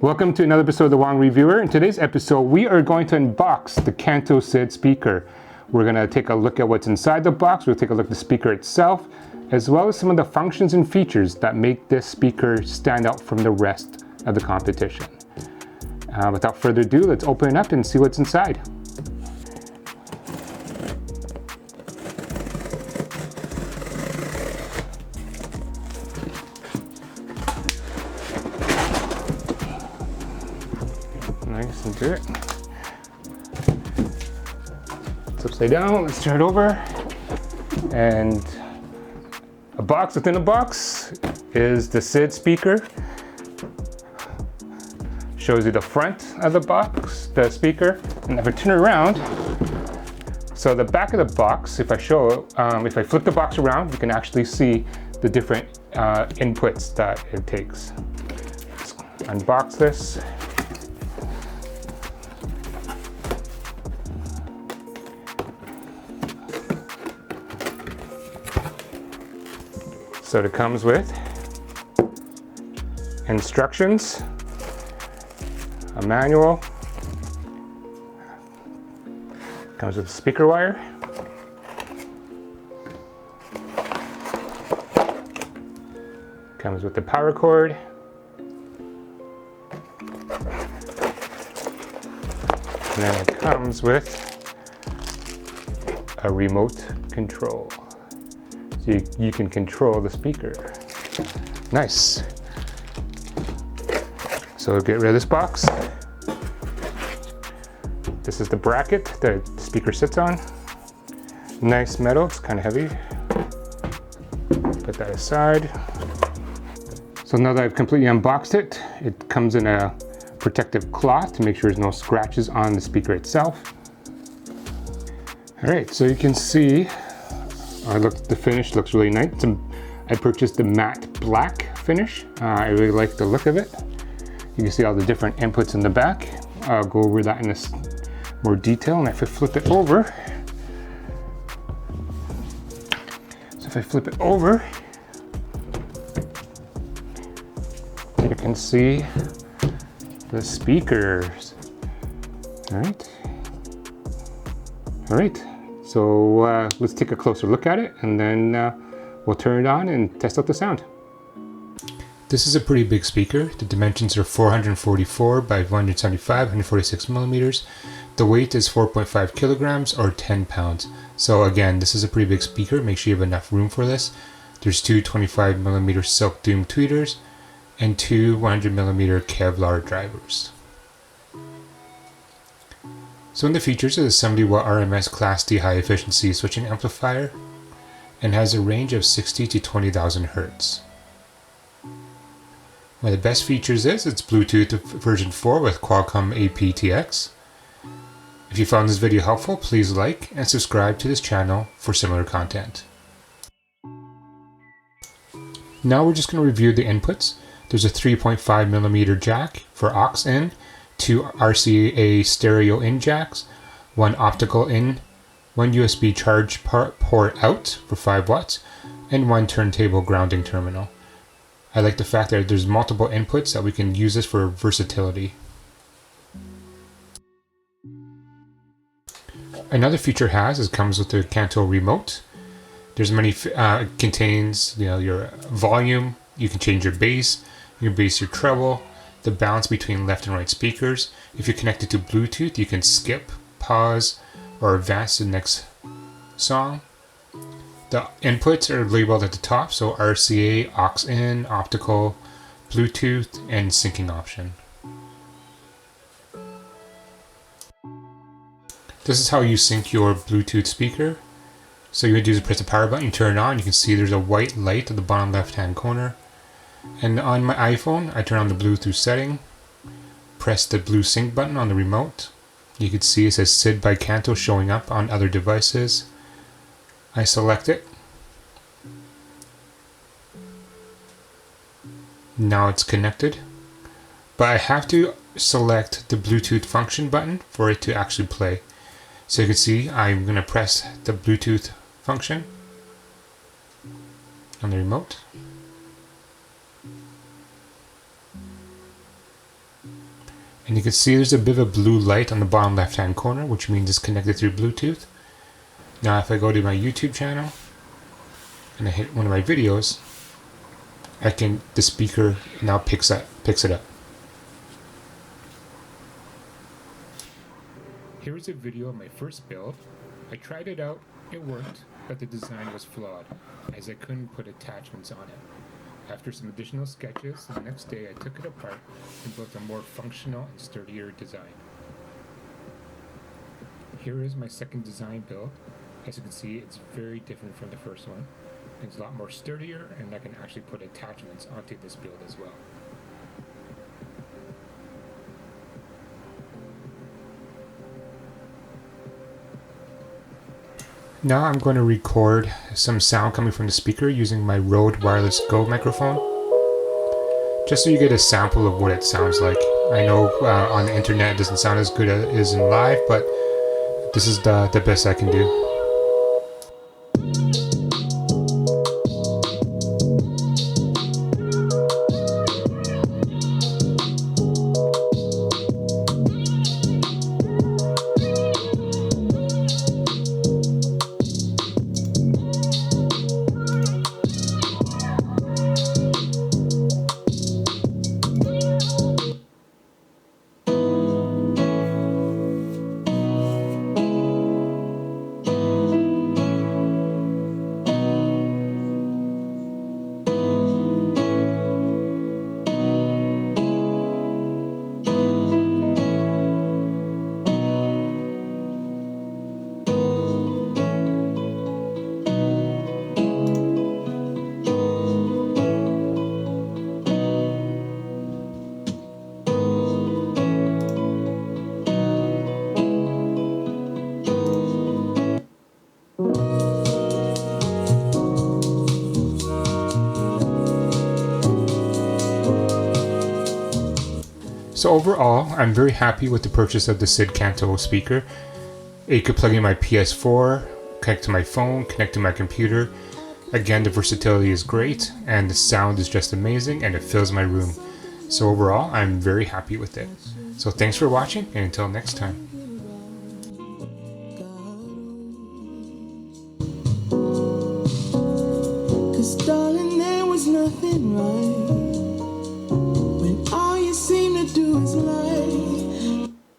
Welcome to another episode of the Wong Reviewer. In today's episode, we are going to unbox the Kanto Syd speaker. We're going to take a look at what's inside the box. We'll take a look at the speaker itself, as well as some of the functions and features that make this speaker stand out from the rest of the competition. Without further ado, let's open it up and see what's inside. Nice and good. It's upside down. Let's turn it over. And a box within a box is the Syd speaker. Shows you the front of the box, the speaker, and if I turn it around, so the back of the box, if I flip the box around, you can actually see the different inputs that it takes. Let's unbox this. So it comes with instructions, a manual, comes with speaker wire, comes with the power cord, and then it comes with a remote control. So you can control the speaker. Nice. So get rid of this box. This is the bracket that the speaker sits on. Nice metal, it's kind of heavy. Put that aside. So now that I've completely unboxed it, it comes in a protective cloth to make sure there's no scratches on the speaker itself. All right, so you can see the finish looks really nice. I purchased the matte black finish. I really like the look of it. You can see all the different inputs in the back. I'll go over that in more detail. And if I flip it over, you can see the speakers. All right. So let's take a closer look at it, and then we'll turn it on and test out the sound. This is a pretty big speaker. The dimensions are 444 by 175, 146 millimeters. The weight is 4.5 kilograms or 10 pounds. So again, this is a pretty big speaker. Make sure you have enough room for this. There's two 25 millimeter silk doom tweeters and two 100 millimeter Kevlar drivers. So in the features, it is a 70 watt RMS Class D high efficiency switching amplifier and has a range of 60 to 20,000 Hertz. One of the best features is it's Bluetooth version 4 with Qualcomm aptX. If you found this video helpful, please like and subscribe to this channel for similar content. Now we're just going to review the inputs. There's a 3.5 millimeter jack for aux in, two RCA stereo in jacks, one optical in, one USB charge port out for 5 watts, and one turntable grounding terminal. I like the fact that there's multiple inputs that we can use this for versatility. Another feature comes with the Kanto remote. There's many, contains your volume, you can change your bass, your treble, the balance between left and right speakers. If you're connected to Bluetooth, you can skip, pause, or advance to the next song. The inputs are labeled at the top, so RCA, aux in, optical, Bluetooth, and syncing option. This is how you sync your Bluetooth speaker. So you would do is press the power button, you turn it on, you can see there's a white light at the bottom left hand corner. And on my iPhone, I turn on the Bluetooth setting, press the blue sync button on the remote. You can see it says Syd by Kanto showing up on other devices. I select it. Now it's connected. But I have to select the Bluetooth function button for it to actually play. So you can see I'm going to press the Bluetooth function on the remote. And you can see there's a bit of a blue light on the bottom left hand corner, which means it's connected through Bluetooth. Now if I go to my YouTube channel and I hit one of my videos, the speaker now picks it up. Here is a video of my first build. I tried it out, it worked, but the design was flawed, as I couldn't put attachments on it. After some additional sketches, the next day I took it apart and built a more functional and sturdier design. Here is my second design build. As you can see, it's very different from the first one. It's a lot more sturdier, and I can actually put attachments onto this build as well. Now I'm going to record some sound coming from the speaker using my Rode Wireless Go microphone, just so you get a sample of what it sounds like. I know on the internet it doesn't sound as good as it is in live, but this is the best I can do. So overall, I'm very happy with the purchase of the Syd Kanto speaker. It could plug in my PS4, connect to my phone, connect to my computer. Again, the versatility is great, and the sound is just amazing, and it fills my room. So overall, I'm very happy with it. So thanks for watching, and until next time. 'Cause darling, there was nothing right when all you seem to do is lie.